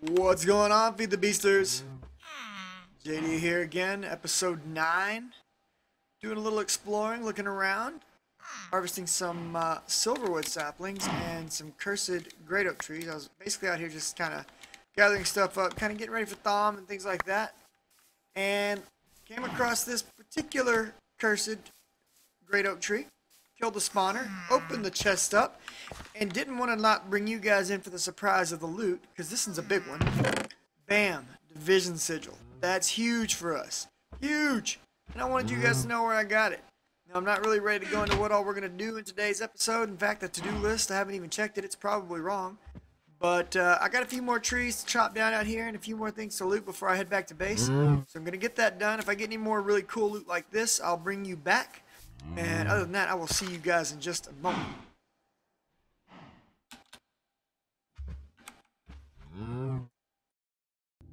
What's going on, Feed the Beasters? JD here again, episode 9. Doing a little exploring, looking around, harvesting some silverwood saplings and some cursed great oak trees. I was basically out here just kind of gathering stuff up, kind of getting ready for Thom and things like that. And came across this particular cursed great oak tree. Killed the spawner, opened the chest up, and didn't want to not bring you guys in for the surprise of the loot, because this one's a big one. Bam! Division Sigil. That's huge for us. Huge! And I wanted you guys to know where I got it. Now, I'm not really ready to go into what all we're going to do in today's episode. In fact, the to-do list, I haven't even checked it. It's probably wrong. But I got a few more trees to chop down out here and a few more things to loot before I head back to base. So I'm going to get that done. If I get any more really cool loot like this, I'll bring you back. And other than that, I will see you guys in just a moment.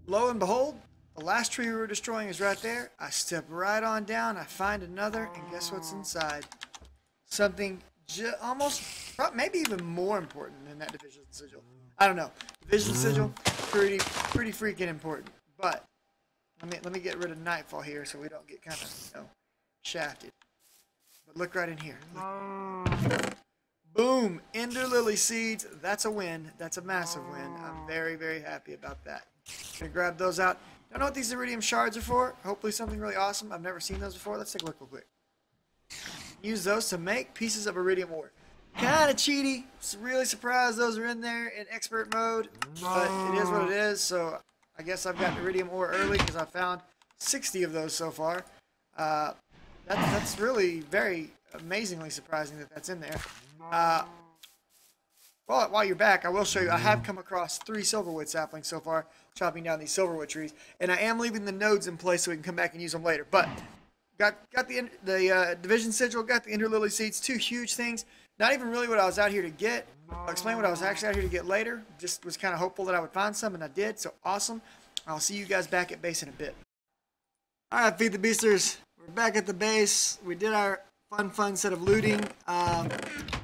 Lo and behold, the last tree we were destroying is right there. I step right on down, I find another, and guess what's inside? Something almost, maybe even more important than that Division Sigil. I don't know. Division Sigil, pretty freaking important. But let me get rid of Nightfall here so we don't get kind of, shafted. But look right in here. Boom! Ender Lily seeds. That's a win. That's a massive win. I'm very happy about that. Gonna grab those out. Don't know what these iridium shards are for. Hopefully something really awesome. I've never seen those before. Let's take a look real quick. Use those to make pieces of iridium ore. Kinda cheaty. Really surprised those are in there in expert mode. But it is what it is. So I guess I've got iridium ore early because I found 60 of those so far. That's really very amazingly surprising that that's in there. Well, while you're back, I will show you. I have come across 3 silverwood saplings so far, chopping down these silverwood trees, and I am leaving the nodes in place so we can come back and use them later. But got the Division Sigil, got the Ender Lily seeds, 2 huge things. Not even really what I was out here to get. I'll explain what I was actually out here to get later. Just was kind of hopeful that I would find some, and I did. So awesome. I'll see you guys back at base in a bit. All right, Feed the Beasters. We're back at the base. We did our fun set of looting.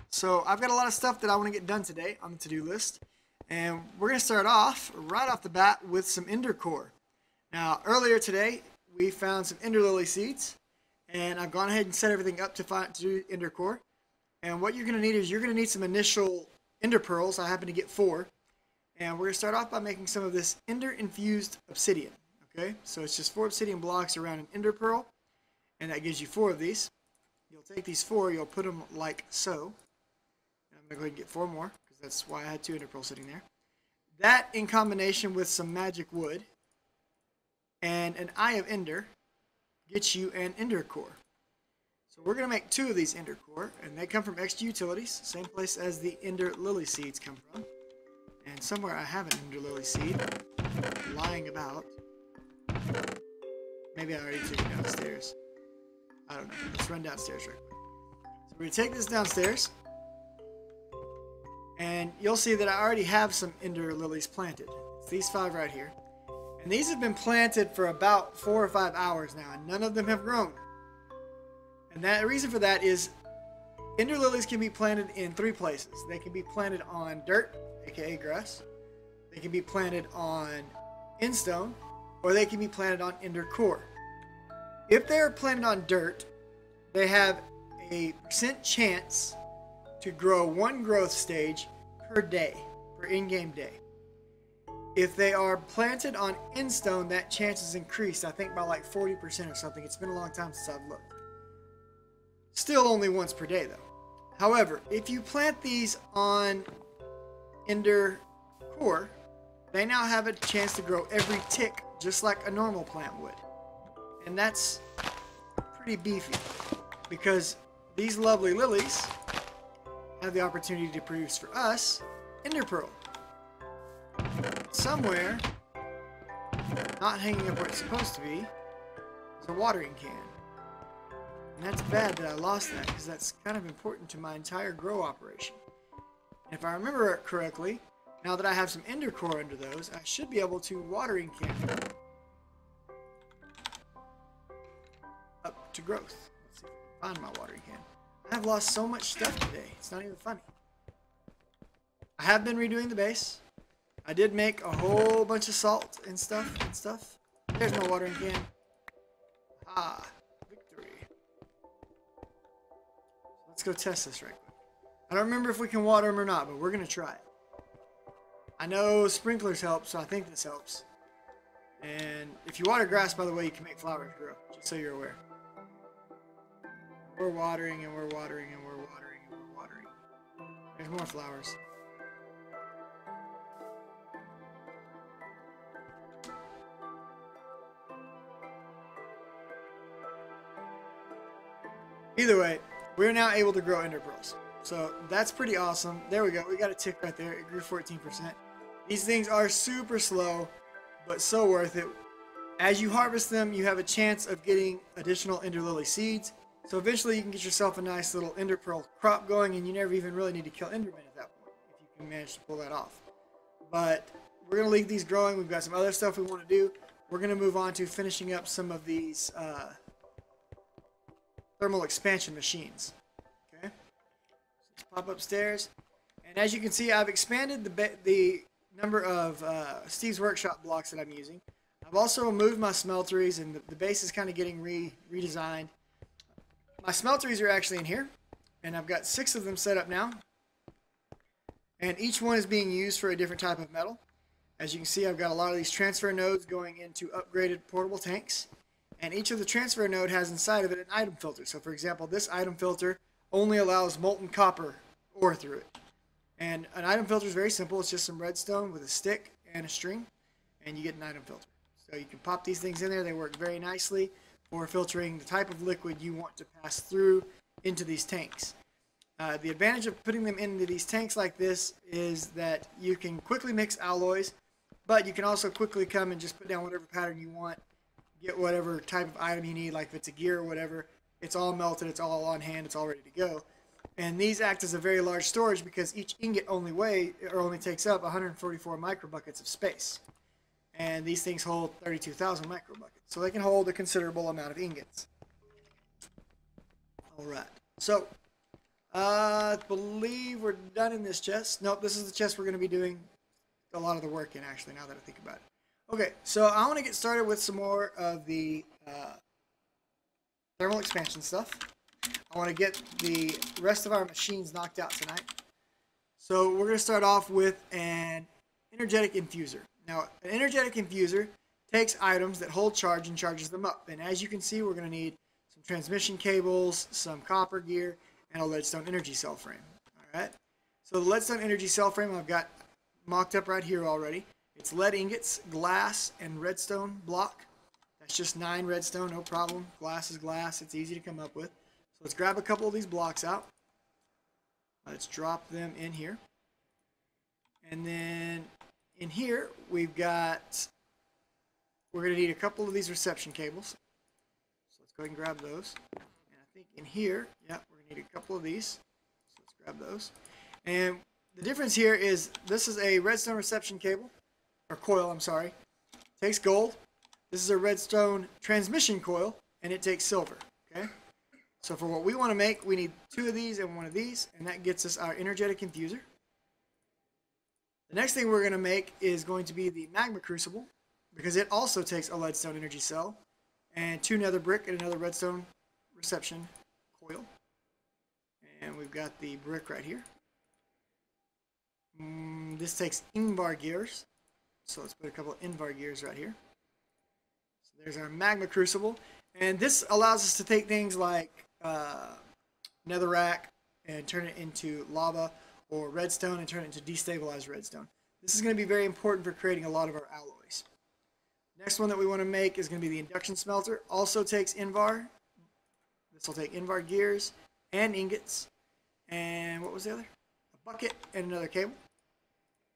So I've got a lot of stuff that I want to get done today on the to-do list. And we're going to start off right off the bat with some Ender Core. Now, earlier today, we found some Ender Lily seeds. And I've gone ahead and set everything up to do Ender Core. And what you're going to need is you're going to need some initial Ender Pearls. I happen to get 4. And we're going to start off by making some of this Ender Infused Obsidian. Okay, so it's just 4 obsidian blocks around an Ender Pearl. And that gives you 4 of these. You'll take these 4, you'll put them like so. And I'm going to go ahead and get 4 more, because that's why I had 2 Ender Pearls sitting there. That, in combination with some magic wood and an Eye of Ender, gets you an Ender Core. So we're going to make 2 of these Ender Core, and they come from XG Utilities, same place as the Ender Lily seeds come from. And somewhere I have an Ender Lily seed lying about. Maybe I already took it downstairs. I don't know. Let's run downstairs real quick. So we're going to take this downstairs. And you'll see that I already have some Ender Lilies planted. It's these 5 right here. And these have been planted for about 4 or 5 hours now. And none of them have grown. And the reason for that is Ender Lilies can be planted in 3 places. They can be planted on dirt, aka grass. They can be planted on Endstone. Or they can be planted on Ender Core. If they are planted on dirt, they have a % chance to grow 1 growth stage per day, per in-game day. If they are planted on Endstone, that chance is increased, I think by like 40% or something. It's been a long time since I've looked. Still only once per day though. However, if you plant these on Ender Core, they now have a chance to grow every tick just like a normal plant would. And that's pretty beefy, because these lovely lilies have the opportunity to produce for us Ender Pearl. Somewhere, not hanging up where it's supposed to be, is a watering can. And that's bad that I lost that, because that's kind of important to my entire grow operation. And if I remember correctly, now that I have some Ender Core under those, I should be able to watering can up to growth. Let's see if I can find my watering can. I've lost so much stuff today. It's not even funny. I have been redoing the base. I did make a whole bunch of salt and stuff. There's my watering can. Ah, victory. Let's go test this right quick. I don't remember if we can water them or not, but we're going to try it. I know sprinklers help, so I think this helps. And if you water grass, by the way, you can make flowers grow, just so you're aware. We're watering and we're watering and we're watering and we're watering. There's more flowers. Either way, we're now able to grow ender pearls. So that's pretty awesome. There we go. We got a tick right there. It grew 14%. These things are super slow, but so worth it. As you harvest them, you have a chance of getting additional ender lily seeds. So eventually you can get yourself a nice little ender pearl crop going, and you never even really need to kill endermen at that point, if you can manage to pull that off. But we're going to leave these growing. We've got some other stuff we want to do. We're going to move on to finishing up some of these thermal expansion machines. Okay, so let's pop upstairs, and as you can see, I've expanded the number of Steve's Workshop blocks that I'm using. I've also moved my smelteries, and the base is kind of getting redesigned. My smelteries are actually in here, and I've got 6 of them set up now, and each one is being used for a different type of metal. As you can see, I've got a lot of these transfer nodes going into upgraded portable tanks. And each of the transfer node has inside of it an item filter. So for example, this item filter only allows molten copper ore through it. And an item filter is very simple. It's just some redstone with a stick and a string, and you get an item filter. So you can pop these things in there. They work very nicely for filtering the type of liquid you want to pass through into these tanks. The advantage of putting them into these tanks like this is that you can quickly mix alloys, but you can also quickly come and just put down whatever pattern you want. Get whatever type of item you need, like if it's a gear or whatever, it's all melted, it's all on hand, it's all ready to go. And these act as a very large storage because each ingot only takes up 144 micro buckets of space. And these things hold 32,000 micro buckets, so they can hold a considerable amount of ingots. Alright, so I believe we're done in this chest. Nope, this is the chest we're going to be doing a lot of the work in, actually, now that I think about it. Okay, so I want to get started with some more of the thermal expansion stuff. I want to get the rest of our machines knocked out tonight. So we're going to start off with an Energetic Infuser. Now, an Energetic Infuser takes items that hold charge and charges them up. And as you can see, we're going to need some transmission cables, some copper gear, and a leadstone energy cell frame. All right. So the leadstone energy cell frame I've got mocked up right here already. It's lead ingots, glass, and redstone block. That's just 9 redstone, no problem. Glass is glass. It's easy to come up with. So let's grab a couple of these blocks out. Let's drop them in here. And then in here, we're going to need a couple of these reception cables. So let's go ahead and grab those. And I think in here, yeah, we're going to need a couple of these. So let's grab those. And the difference here is this is a redstone reception cable. Or coil, I'm sorry. It takes gold. This is a redstone transmission coil, and it takes silver. Okay. So for what we want to make, we need 2 of these and 1 of these, and that gets us our Energetic Infuser. The next thing we're going to make is going to be the Magma Crucible, because it also takes a leadstone energy cell, and 2 nether brick and another redstone reception coil. And we've got the brick right here. This takes Ingvar gears. So let's put a couple of Invar gears right here. So there's our Magma Crucible. And this allows us to take things like netherrack and turn it into lava, or redstone and turn it into destabilized redstone. This is going to be very important for creating a lot of our alloys. Next one that we want to make is going to be the Induction Smelter. Also takes Invar. This will take Invar gears and ingots. And what was the other? A bucket and another cable.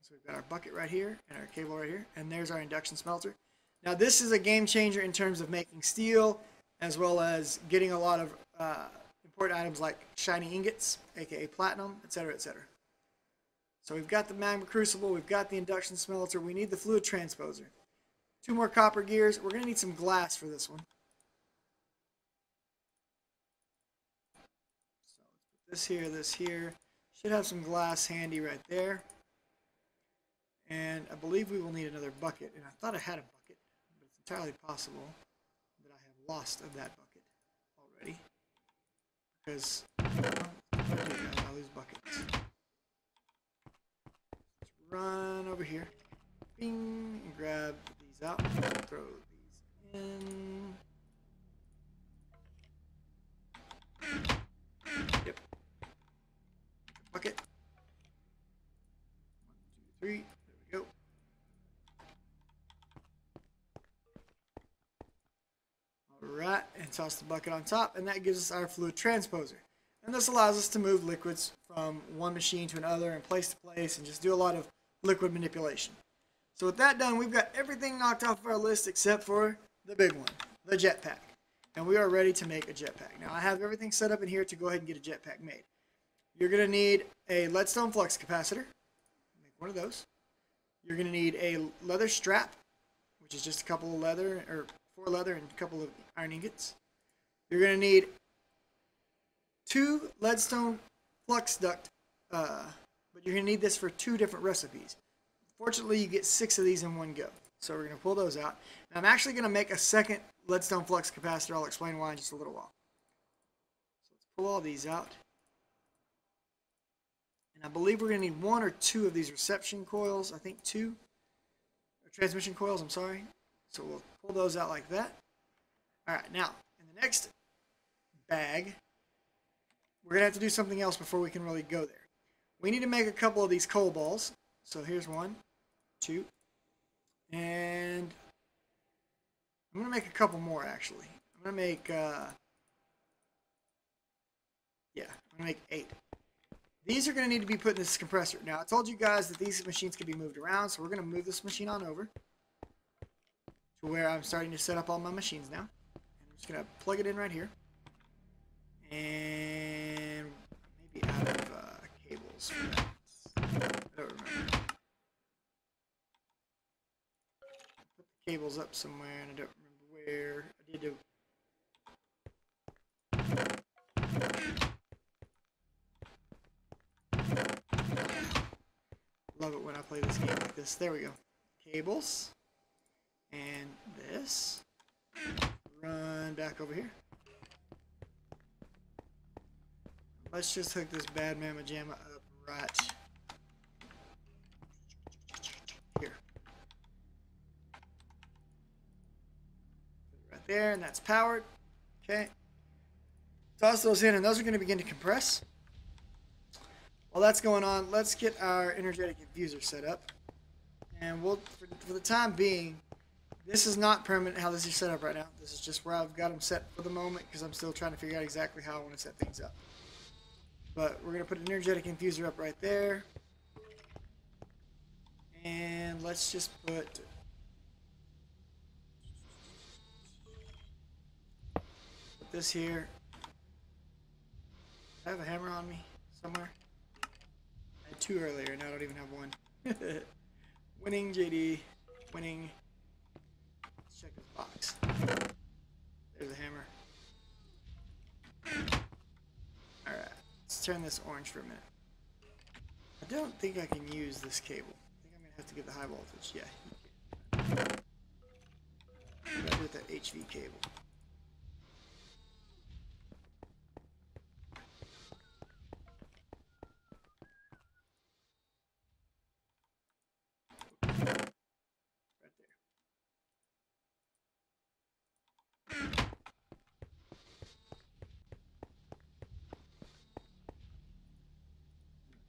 So we've got our bucket right here and our cable right here, and there's our Induction Smelter. Now this is a game changer in terms of making steel, as well as getting a lot of important items like shiny ingots, aka platinum, etc., etc. So we've got the Magma Crucible, we've got the Induction Smelter, we need the Fluid Transposer. 2 more copper gears. We're going to need some glass for this one. So let's put this here, this here. Should have some glass handy right there. And I believe we will need another bucket. And I thought I had a bucket, but it's entirely possible that I have lost of that bucket already. Because I lose buckets. Let's run over here. Bing, and grab these out. Throw these in. Yep. Bucket. 1, 2, 3. There we go. Alright, and toss the bucket on top, and that gives us our Fluid Transposer. And this allows us to move liquids from one machine to another and place to place and just do a lot of liquid manipulation. So with that done, we've got everything knocked off of our list except for the big one, the Jetpack. And we are ready to make a Jetpack. Now I have everything set up in here to go ahead and get a Jetpack made. You're going to need a leadstone flux capacitor. Make one of those. You're going to need a leather strap, which is just a couple of leather, or 4 leather and a couple of iron ingots. You're going to need 2 leadstone flux duct, but you're going to need this for 2 different recipes. Fortunately, you get 6 of these in one go. So we're going to pull those out. And I'm actually going to make a second leadstone flux capacitor. I'll explain why in just a little while. So let's pull all these out. And I believe we're going to need 1 or 2 of these reception coils. I think 2. Or transmission coils, I'm sorry. So we'll pull those out like that. Alright, now, in the next bag, we're going to have to do something else before we can really go there. We need to make a couple of these coal balls. So here's 1, 2, and I'm going to make a couple more actually. I'm going to make, I'm going to make 8. These are going to need to be put in this compressor. Now I told you guys that these machines can be moved around, so we're going to move this machine on over to where I'm starting to set up all my machines now. And I'm just going to plug it in right here. And maybe out of cables for that. I don't remember. Put the cables up somewhere, and I don't remember where. I did do. Love it when I play this game like this. There we go. Cables. And this. Run back over here. Let's just hook this bad mamma jamma up right here. Put it right there, and that's powered. Okay. Toss those in, and those are going to begin to compress. While that's going on, let's get our Energetic Infuser set up. And we'll, for the time being, this is not permanent how this is set up right now. This is just where I've got them set for the moment because I'm still trying to figure out exactly how I want to set things up. But we're going to put an Energetic Infuser up right there. And let's just put this here. I have a hammer on me somewhere. I had 2 earlier, now I don't even have 1. Winning, JD. Winning. Let's check this box. There's a hammer. Alright, let's turn this orange for a minute. I don't think I can use this cable. I think I'm going to have to get the high voltage. Yeah, you can. Gotta do with that HV cable.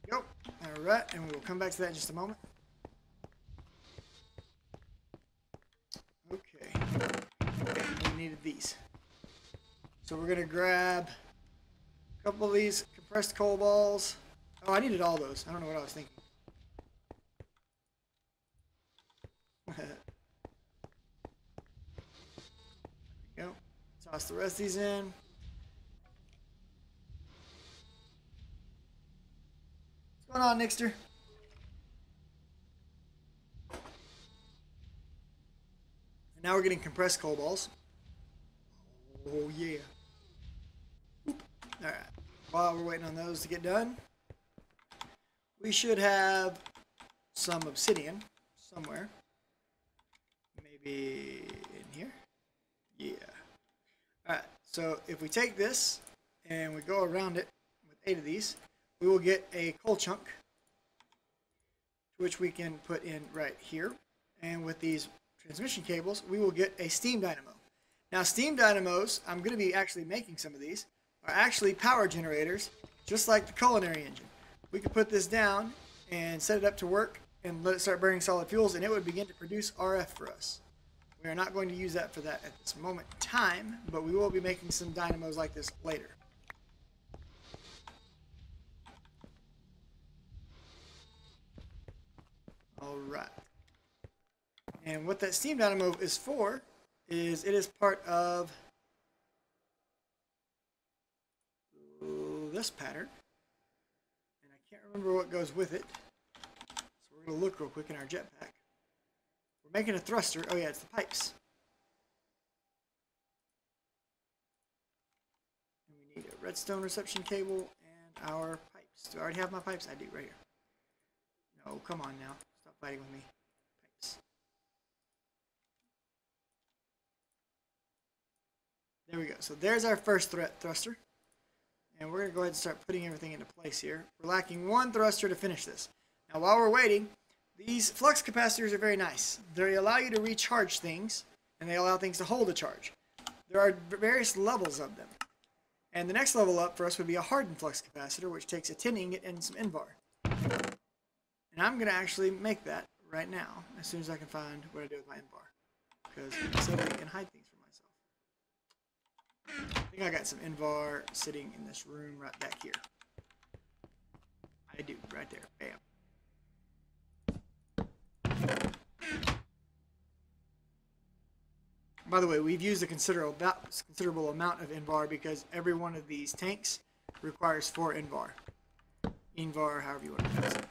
Go. Alright, and we will come back to that in just a moment. Okay. We needed these. So we're going to grab a couple of these compressed coal balls. Oh, I needed all those. I don't know what I was thinking. There we go. Toss the rest of these in. What's going on, Nixter? And now we're getting compressed coal balls. Oh yeah. Alright. While we're waiting on those to get done, we should have some obsidian somewhere. Maybe in here. Yeah. Alright, so if we take this and we go around it with 8 of these, we will get a coal chunk, which we can put in right here. And with these transmission cables, we will get a steam dynamo. Now, steam dynamos, I'm going to be actually making some of these, are actually power generators, just like the culinary engine. We could put this down and set it up to work and let it start burning solid fuels, and it would begin to produce RF for us. We are not going to use that for that at this moment in time, but we will be making some dynamos like this later. Alright. And what that steam dynamo is for is it is part of this pattern. And I can't remember what goes with it. So we're going to look real quick in our jetpack. We're making a thruster. Oh yeah, it's the pipes. And we need a redstone reception cable and our pipes. Do I already have my pipes? I do, right here. No, come on now. Stop fighting with me. Pipes. There we go. So there's our first thruster. And we're going to go ahead and start putting everything into place here. We're lacking one thruster to finish this. Now while we're waiting, these flux capacitors are very nice. They allow you to recharge things, and they allow things to hold a charge. There are various levels of them. And the next level up for us would be a hardened flux capacitor, which takes a tin ingot and some Invar. And I'm going to actually make that right now, as soon as I can find what I do with my Invar. Because so I can hide things from myself. I think I got some Invar sitting in this room right back here. I do, right there. Bam. By the way, we've used a considerable amount of Invar because every one of these tanks requires 4 Invar. Invar, however you want to pronounce it.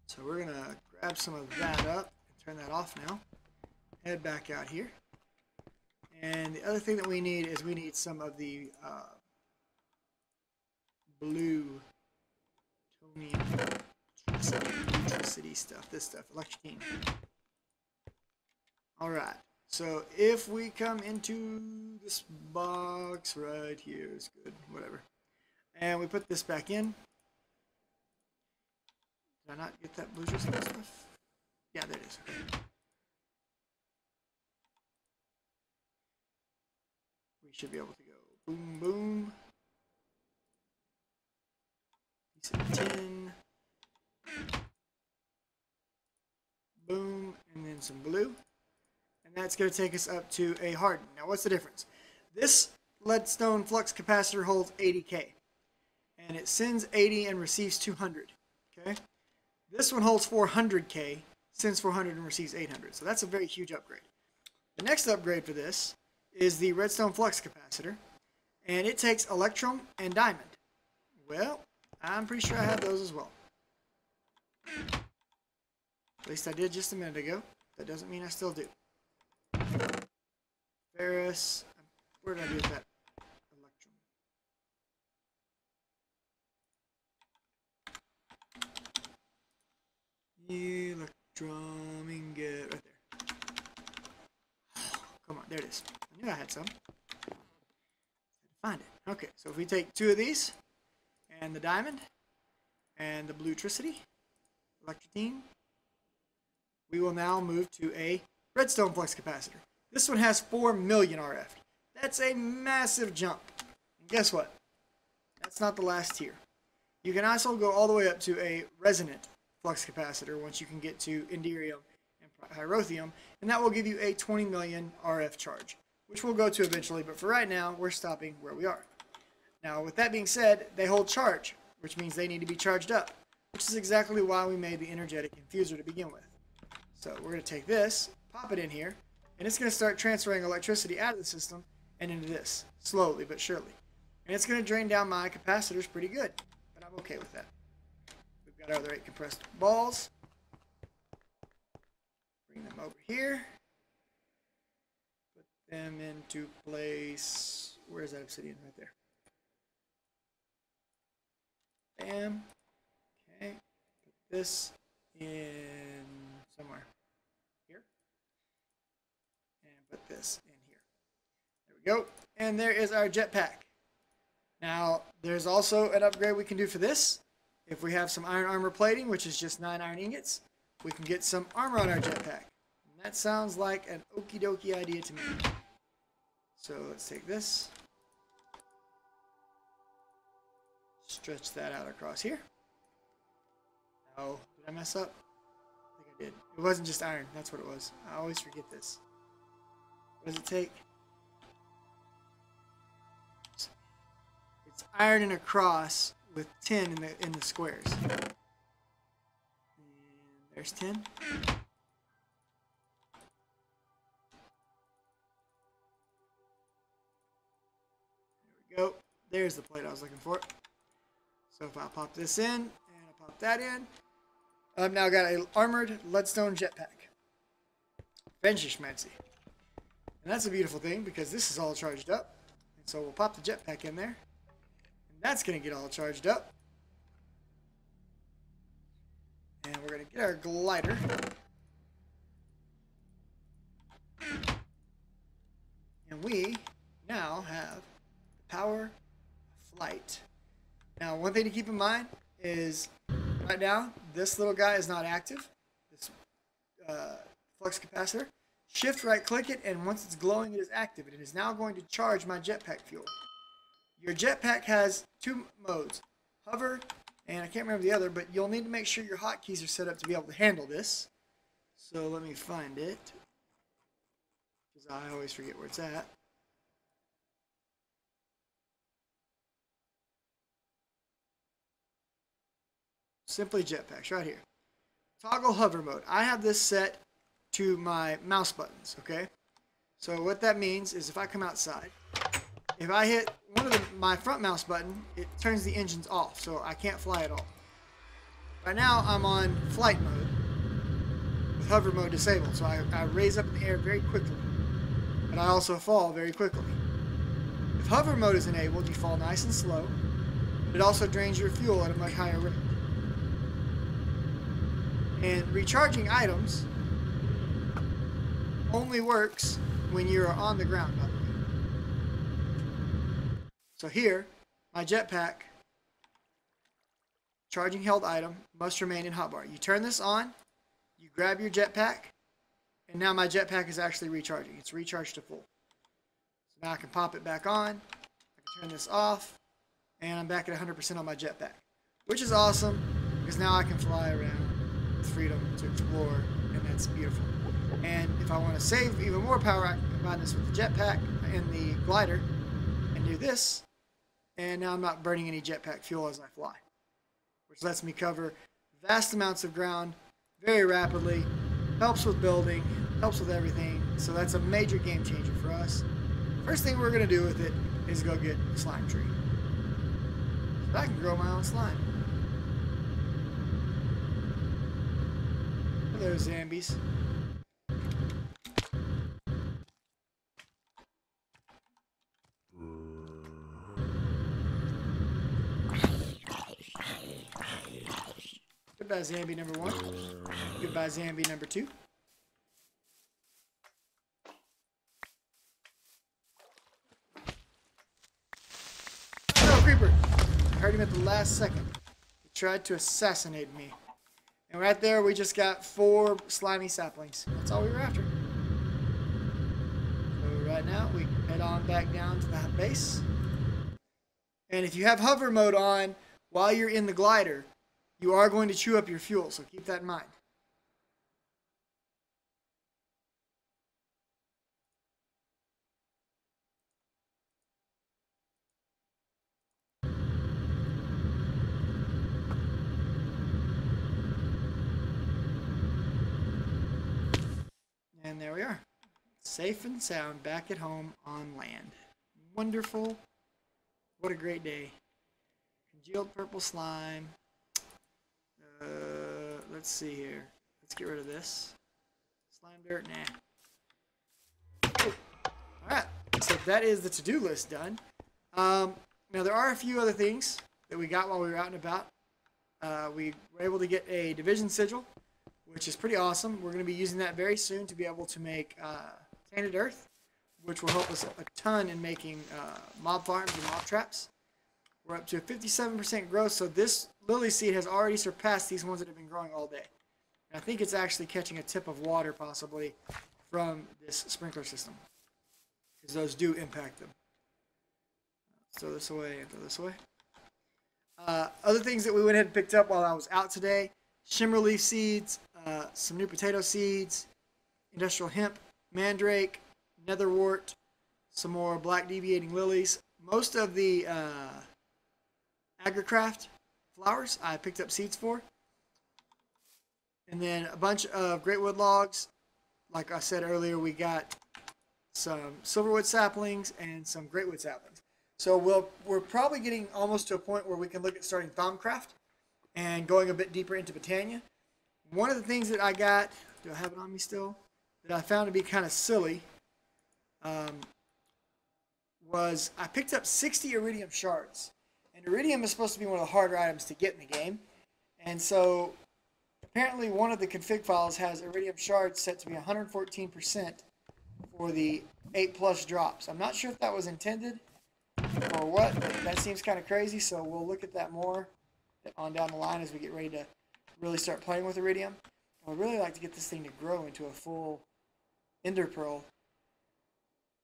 So we're going to grab some of that up and turn that off now. Head back out here. And the other thing that we need is we need some of the blue tonium electricity stuff. This stuff, electricine. Alright, so if we come into this box right here, it's good, whatever. And we put this back in. Did I not get that blue stuff? Yeah, there it is. Okay. We should be able to go boom, boom. Piece of tin. Boom, and then some blue. And that's going to take us up to a harden. Now, what's the difference? This leadstone flux capacitor holds 80K. And it sends 80 and receives 200. Okay? This one holds 400K, sends 400 and receives 800. So that's a very huge upgrade. The next upgrade for this is the redstone flux capacitor. And it takes electrum and diamond. Well, I'm pretty sure I have those as well. At least I did just a minute ago. That doesn't mean I still do. Ferrous. Where did I do with that? Electrum. Electrum ingot. Right there. Come on, there it is. I knew I had some. Find it. Okay, so if we take 2 of these, and the diamond, and the bluetricity, electricine, we will now move to a redstone flux capacitor. This one has 4 million RF. That's a massive jump. And guess what? That's not the last tier. You can also go all the way up to a resonant flux capacitor once you can get to Inderium and Pyrotheum, and that will give you a 20 million RF charge, which we'll go to eventually, but for right now, we're stopping where we are. Now, with that being said, they hold charge, which means they need to be charged up, which is exactly why we made the Energetic Infuser to begin with. So we're going to take this, pop it in here, and it's going to start transferring electricity out of the system and into this, slowly but surely. And it's going to drain down my capacitors pretty good, but I'm okay with that. We've got our other 8 compressed balls. Bring them over here. Put them into place. Where's that obsidian? Right there. Bam. Okay. Put this in somewhere here. And put this in here. There we go. And there is our jetpack. Now, there's also an upgrade we can do for this. If we have some iron armor plating, which is just 9 iron ingots, we can get some armor on our jetpack. And that sounds like an okie dokie idea to me. So let's take this. Stretch that out across here. Oh, did I mess up? I think I did. It wasn't just iron. That's what it was. I always forget this. What does it take? It's iron and a cross with 10 in the squares. And there's 10. There we go. There's the plate I was looking for. So if I pop this in, and I pop that in, I've now got an armored leadstone jetpack. Fancy schmancy. And that's a beautiful thing because this is all charged up. And so we'll pop the jetpack in there. And that's going to get all charged up. And we're going to get our glider. And we now have the power of flight. Now, one thing to keep in mind is right now, this little guy is not active. This flux capacitor. Shift right click it, and once it's glowing, it is active. It is now going to charge my jetpack fuel. Your jetpack has 2 modes, hover, and I can't remember the other, but you'll need to make sure your hotkeys are set up to be able to handle this. So let me find it, because I always forget where it's at. Simply jetpacks right here. Toggle hover mode. I have this set to my mouse buttons, okay? So what that means is if I come outside, if I hit one of my front mouse button, it turns the engines off, so I can't fly at all. Right now I'm on flight mode with hover mode disabled, so I raise up in the air very quickly, but I also fall very quickly. If hover mode is enabled, you fall nice and slow, but it also drains your fuel at a much higher rate. And recharging items only works when you're on the ground, by the way. So here, my jetpack, charging held item, must remain in hotbar. You turn this on, you grab your jetpack, and now my jetpack is actually recharging. It's recharged to full. So now I can pop it back on, I can turn this off, and I'm back at 100% on my jetpack. Which is awesome, because now I can fly around with freedom to explore, and that's beautiful. And if I want to save even more power, I can combine this with the jetpack and the glider and do this, and now I'm not burning any jetpack fuel as I fly, which lets me cover vast amounts of ground very rapidly, helps with building, helps with everything. So that's a major game changer for us. First thing we're going to do with it is go get a slime tree, so I can grow my own slime. Hello, Zambies. Goodbye, Zambi number 1. Goodbye, Zambi number 2. Oh, creeper! I heard him at the last second. He tried to assassinate me. And right there, we just got 4 slimy saplings. That's all we were after. So right now, we head on back down to that base. And if you have hover mode on while you're in the glider, you are going to chew up your fuel, so keep that in mind. And there we are. Safe and sound back at home on land. Wonderful. What a great day. Congealed purple slime. Let's see here. Let's get rid of this. Slime dirt, nah. Alright, so that is the to-do list done. Now there are a few other things that we got while we were out and about. We were able to get a division sigil. which is pretty awesome. We're going to be using that very soon to be able to make tainted earth, which will help us a ton in making mob farms and mob traps. We're up to a 57% growth, so this Lilly seed has already surpassed these ones that have been growing all day. And I think it's actually catching a tip of water possibly from this sprinkler system, because those do impact them. Let's throw this away and throw this away. Other things that we went ahead and picked up while I was out today: shimmer leaf seeds, some new potato seeds, industrial hemp, mandrake, netherwort, some more black deviating lilies. Most of the agricraft flowers I picked up seeds for. And then a bunch of greatwood logs. Like I said earlier, we got some silverwood saplings and some greatwood saplings. So we're probably getting almost to a point where we can look at starting Thaumcraft and going a bit deeper into Botania. One of the things that I got, do I have it on me still, that I found to be kind of silly, was I picked up 60 iridium shards. And iridium is supposed to be one of the harder items to get in the game. And so apparently one of the config files has iridium shards set to be 114% for the 8+ drops. I'm not sure if that was intended or what, but that seems kind of crazy, so we'll look at that more on down the line as we get ready to really start playing with iridium. I would really like to get this thing to grow into a full ender pearl.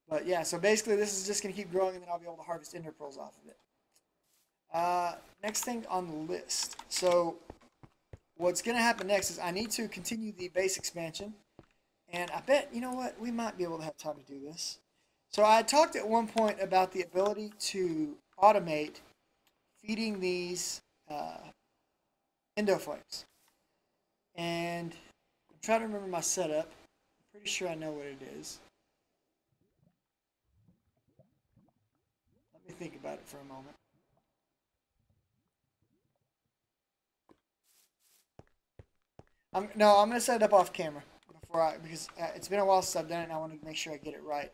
But yeah, so basically this is just going to keep growing, and then I'll be able to harvest ender pearls off of it. Next thing on the list. So what's going to happen next is I need to continue the base expansion. And I bet, you know what, we might be able to have time to do this. So I talked at one point about the ability to automate feeding these endoflames. And I'm trying to remember my setup. I'm pretty sure I know what it is. Let me think about it for a moment. I'm going to set it up off camera because it's been a while since I've done it, and I wanted to make sure I get it right.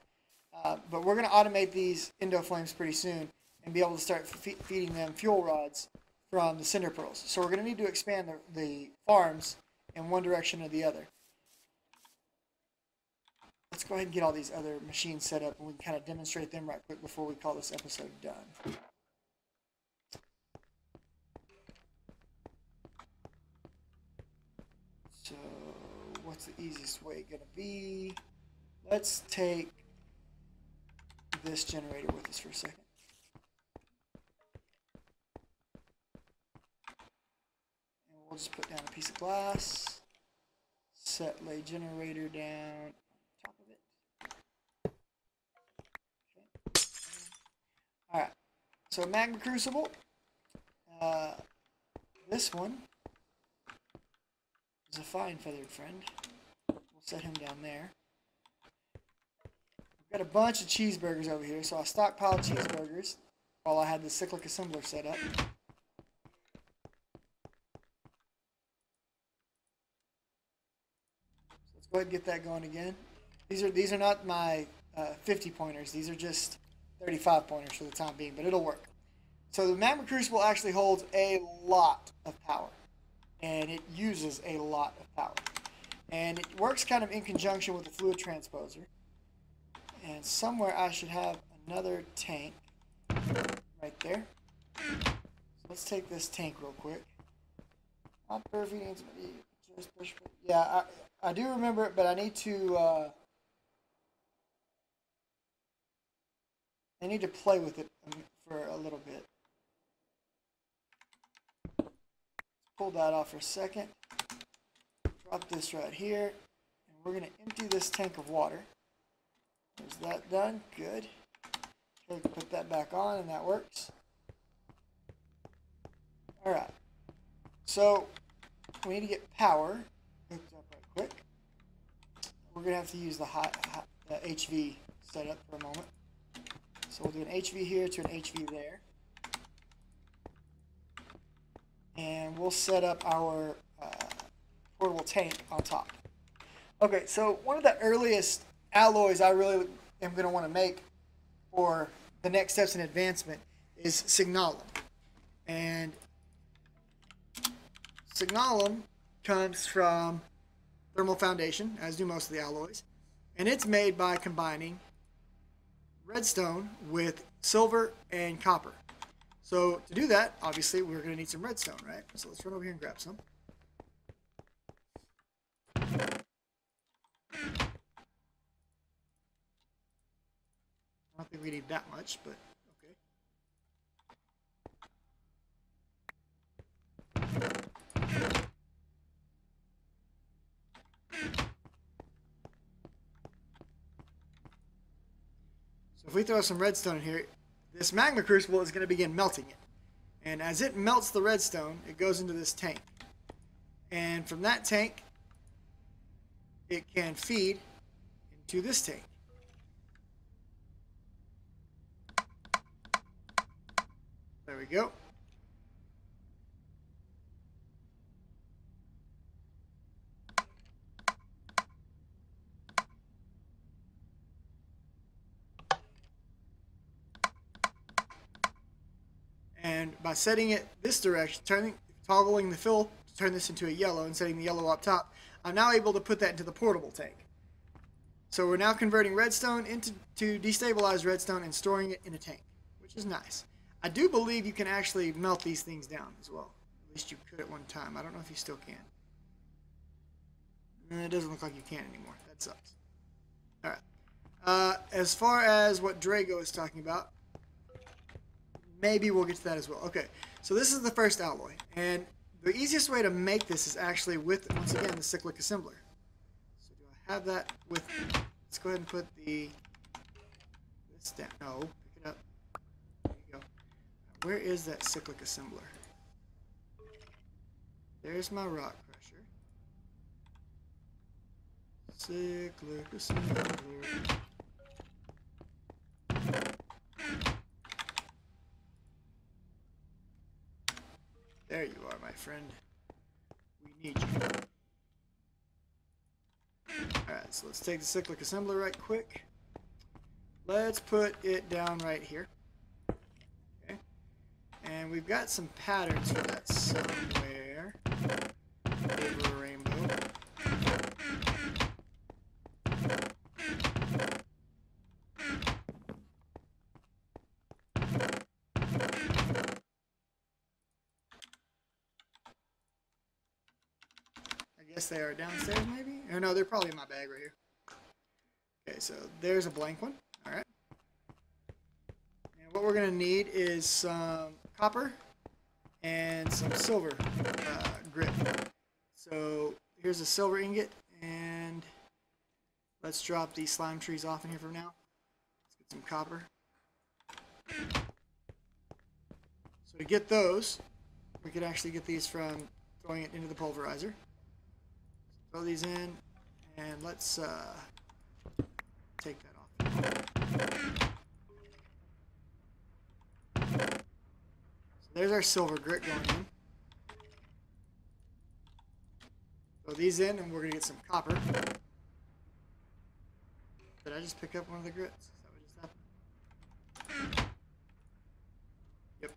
But we're going to automate these endoflames pretty soon and be able to start feeding them fuel rods from the cinder pearls. So we're going to need to expand the farms in one direction or the other. Let's go ahead and get all these other machines set up, and we can kind of demonstrate them right quick before we call this episode done. So what's the easiest way going to be? Let's take this generator with us for a second. And we'll just put down a piece of glass, set lay generator down on top of it. Okay. Alright, so Magma Crucible. This one is a fine feathered friend. We'll set him down there. I've got a bunch of cheeseburgers over here, so I stockpiled cheeseburgers while I had the cyclic assembler set up. So let's go ahead and get that going again. These are not my 50 pointers. These are just 35 pointers for the time being, but it'll work. So the Magma Crucible actually holds a lot of power, and it uses a lot of power. And it works kind of in conjunction with the Fluid Transposer. And somewhere I should have another tank right there. So let's take this tank real quick. Not perfect, just push. Yeah, I do remember it, but I need to play with it for a little bit. Pull that off for a second. Drop this right here, and we're going to empty this tank of water. Is that done? Good. Okay, put that back on, and that works. Alright. So, we need to get power hooked up right quick. We're going to have to use the HV setup for a moment. So we'll do an HV here to an HV there. And we'll set up our portable tank on top. Okay, so one of the earliest alloys I really am going to want to make for the next steps in advancement is signalum. And signalum comes from thermal foundation, as do most of the alloys. And it's made by combining redstone with silver and copper. So to do that, obviously, we're going to need some redstone, right? So let's run over here and grab some. I don't think we need that much, but okay. So if we throw some redstone in here, this Magma Crucible is going to begin melting it. And as it melts the redstone, it goes into this tank. And from that tank, it can feed into this tank. There we go. And by setting it this direction, toggling the fill to turn this into a yellow and setting the yellow up top, I'm now able to put that into the portable tank. So we're now converting redstone into destabilized redstone and storing it in a tank, which is nice. I do believe you can actually melt these things down as well. At least you could at one time. I don't know if you still can. It doesn't look like you can anymore. That sucks. Alright. As far as what Drago is talking about, maybe we'll get to that as well. Okay, so this is the first alloy. And the easiest way to make this is actually with, once again, the cyclic assembler. So do I have that with me? Let's go ahead and put this down. No, pick it up. There you go. Where is that cyclic assembler? There's my rock crusher. Cyclic assembler. There you are, my friend. We need you. Alright, so let's take the cyclic assembler right quick. Let's put it down right here. Okay. And we've got some patterns for that somewhere. Over a rainbow. I guess they are downstairs, maybe? Or no, they're probably in my bag right here. Okay, so there's a blank one. Alright. And what we're going to need is some copper and some silver grit. So here's a silver ingot, and let's drop these slime trees off in here for now. Let's get some copper. So to get those, we could actually get these from throwing it into the pulverizer. Throw these in, and let's take that off. So there's our silver grit going in. Throw these in, and we're going to get some copper. Did I just pick up one of the grits? Is that what just happened? Yep.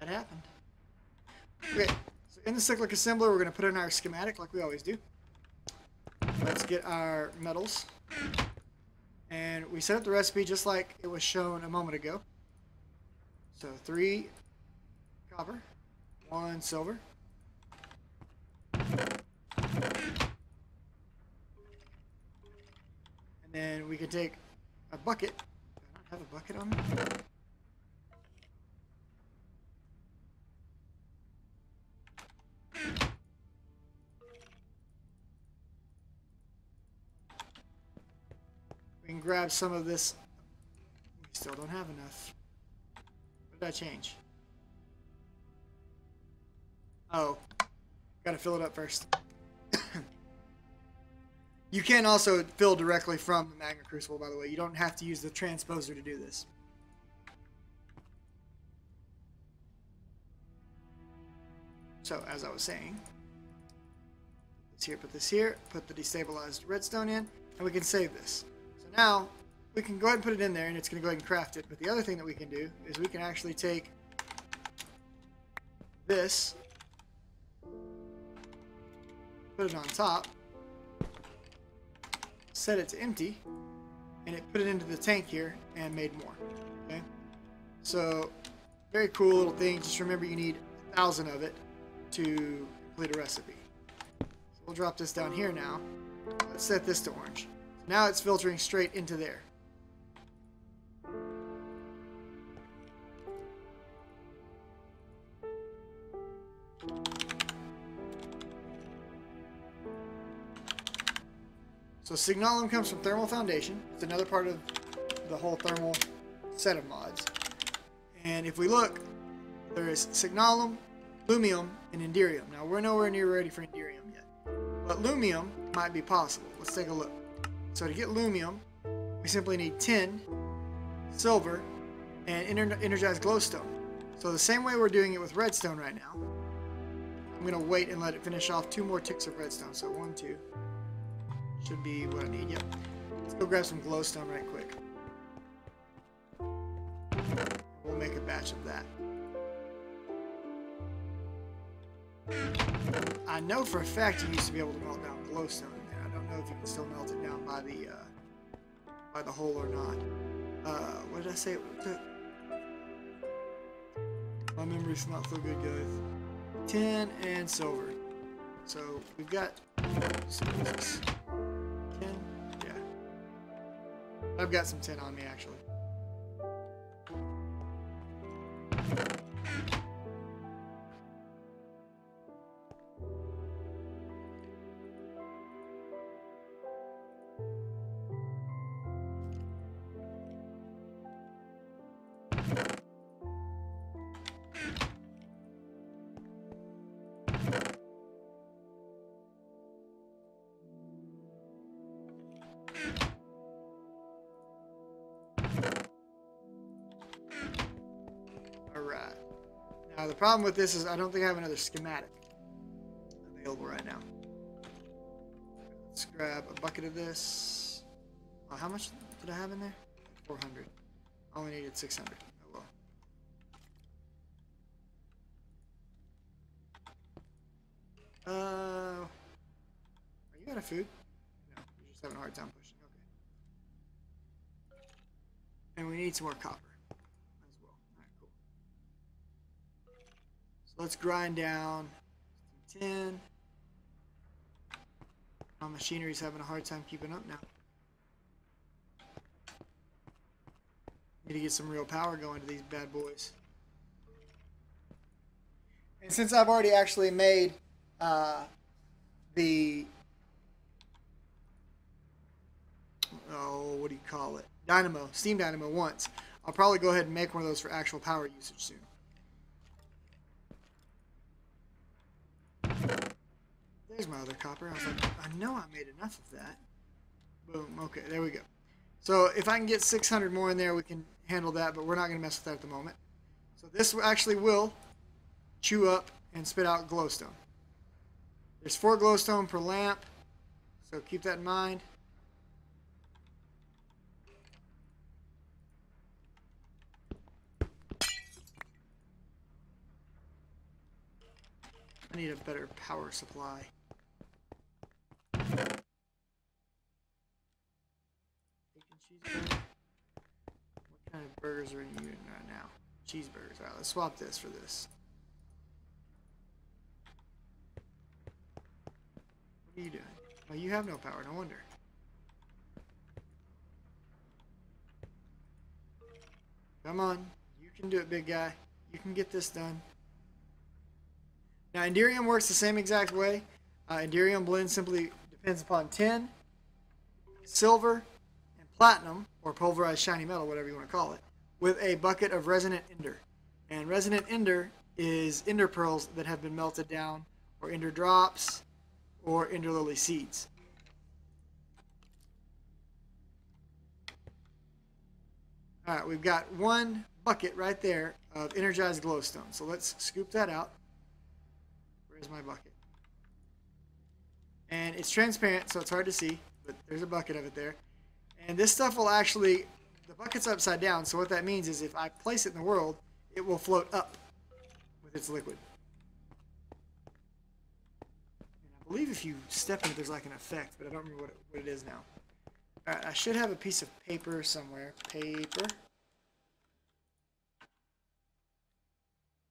That happened. Okay. In the cyclic assembler, we're going to put in our schematic like we always do. Let's get our metals. And we set up the recipe just like it was shown a moment ago. So 3 copper, 1 silver. And then we can take a bucket. Do I not have a bucket on me? We can grab some of this. We still don't have enough. What did I change? Oh, gotta fill it up first. You can also fill directly from the Magma Crucible, by the way. You don't have to use the transposer to do this. So, as I was saying, put this here, put the destabilized redstone in, and we can save this. So now, we can go ahead and put it in there, and it's going to go ahead and craft it. But the other thing that we can do is we can actually take this put it on top, set it to empty, and it put it into the tank here and made more. Okay, so very cool little thing. Just remember you need 1,000 of it to complete a recipe. So we'll drop this down here now. Let's set this to orange. Now it's filtering straight into there. So Signalum comes from Thermal Foundation. It's another part of the whole thermal set of mods. And if we look, there is Signalum, Lumium, and Indirium. Now we're nowhere near ready for Indirium yet, but Lumium might be possible. Let's take a look. So to get Lumium, we simply need tin, silver, and energized glowstone. So the same way we're doing it with redstone right now, I'm going to wait and let it finish off 2 more ticks of redstone. So 1, 2. Should be what I need. Yep. Let's go grab some glowstone right quick. We'll make a batch of that. I know for a fact you used to be able to melt down glowstone in there. I don't know if you can still melt it down by the hole or not. What did I say it took? My memory's not so good, guys. Tin and silver. So we've got. Yeah. I've got some tin on me actually. Alright. Now the problem with this is I don't think I have another schematic available right now. Let's grab a bucket of this. Oh, how much did I have in there? 400. I only needed 600. Oh well. Are you out of food? No, you're just having a hard time pushing. Okay. And we need some more copper. So let's grind down 10. My machinery's having a hard time keeping up now. Need to get some real power going to these bad boys. And since I've already actually made the what do you call it? Dynamo, steam dynamo once. I'll probably go ahead and make one of those for actual power usage soon. There's my other copper. I was like, I know I made enough of that. Boom. Okay, there we go. So if I can get 600 more in there, we can handle that, but we're not going to mess with that at the moment. So this actually will chew up and spit out glowstone. There's 4 glowstone per lamp, so keep that in mind. I need a better power supply. Bacon cheeseburger. What kind of burgers are you eating right now? Cheeseburgers. Alright, let's swap this for this. What are you doing? Oh, you have no power, no wonder. Come on. You can do it, big guy. You can get this done. Now, Indirium works the same exact way. Indirium blend simply depends upon tin, silver, and platinum, or pulverized shiny metal, whatever you want to call it, with a bucket of resonant ender. And resonant ender is ender pearls that have been melted down, or ender drops, or ender lily seeds. Alright, we've got 1 bucket right there of energized glowstone. So let's scoop that out. Where's my bucket? And it's transparent, so it's hard to see, but there's a bucket of it there. And this stuff will actually, the bucket's upside down, so what that means is if I place it in the world, it will float up with its liquid. And I believe if you step in it, there's like an effect, but I don't remember what it is now. Alright, I should have a piece of paper somewhere. Paper.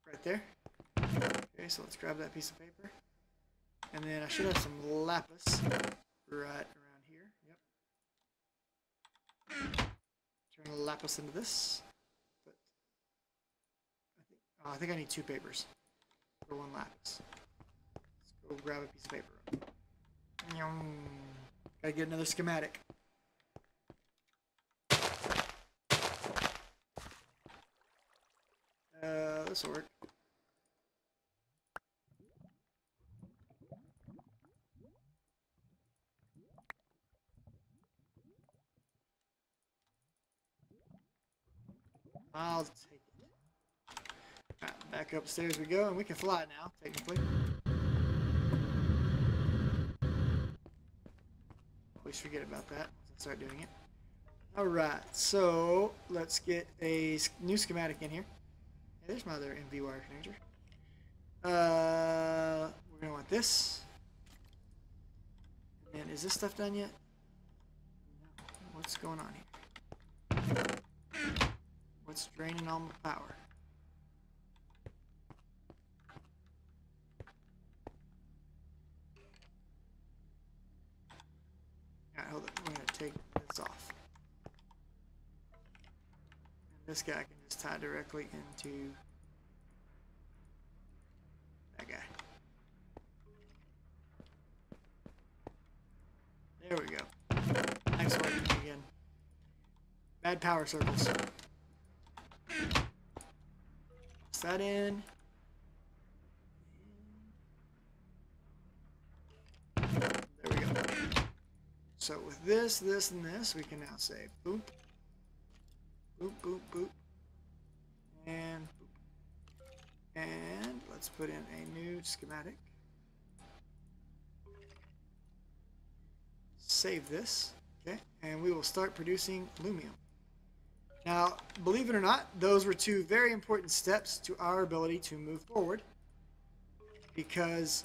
Right there. Okay, so let's grab that piece of paper. And then I should have some lapis right around here. Yep. Turn the lapis into this. But I think I need 2 papers for 1 lapis. Let's go grab a piece of paper. Gotta get another schematic. This will work. I'll take it. Right, back upstairs we go, and we can fly now, technically. Always forget about that once I start doing it. Alright, so let's get a new schematic in here. Yeah, there's my other MV wire connector. We're going to want this. And is this stuff done yet? No. What's going on here? What's draining all my power? Alright, hold on. We're going to take this off. And this guy can just tie directly into that guy. There we go. Nice working again. Bad power circles. Toss that in. There we go. So with this, this, and this, we can now say boop, boop, boop, boop, and boop. And let's put in a new schematic. Save this, okay, and we will start producing aluminum. Now, believe it or not, those were 2 very important steps to our ability to move forward, because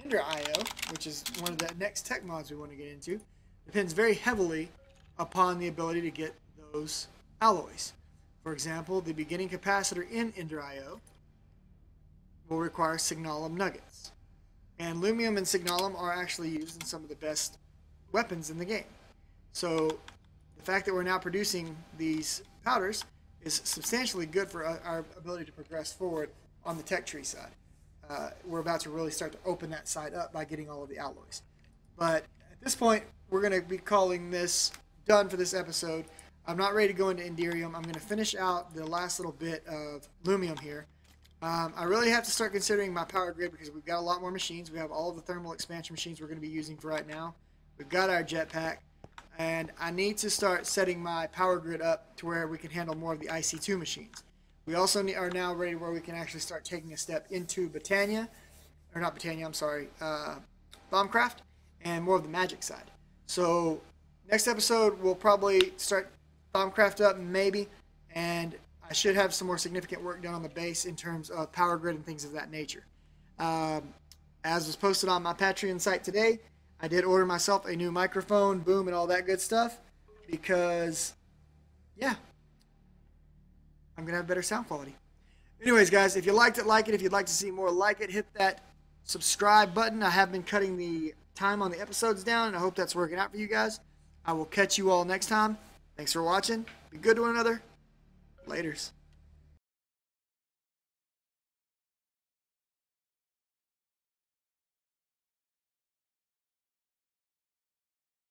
Ender.io, which is one of the next tech mods we want to get into, depends very heavily upon the ability to get those alloys. For example, the beginning capacitor in Ender.io will require signalum nuggets. And lumium and signalum are actually used in some of the best weapons in the game. So the fact that we're now producing these powders is substantially good for our ability to progress forward on the tech tree side. We're about to really start to open that side up by getting all of the alloys. But at this point, we're going to be calling this done for this episode. I'm not ready to go into Enderium. I'm going to finish out the last little bit of lumium here. I really have to start considering my power grid because we've got a lot more machines. We have all of the thermal expansion machines we're going to be using for right now. We've got our jetpack, and I need to start setting my power grid up to where we can handle more of the IC2 machines. We also are now ready where we can actually start taking a step into Bombcraft, and more of the magic side. So next episode, we'll probably start Bombcraft up, maybe, and I should have some more significant work done on the base in terms of power grid and things of that nature. As was posted on my Patreon site today, I did order myself a new microphone, boom, and all that good stuff because, yeah, I'm going to have better sound quality. Anyways, guys, if you liked it, like it. If you'd like to see more like it, hit that subscribe button. I have been cutting the time on the episodes down, and I hope that's working out for you guys. I will catch you all next time. Thanks for watching. Be good to one another. Laters.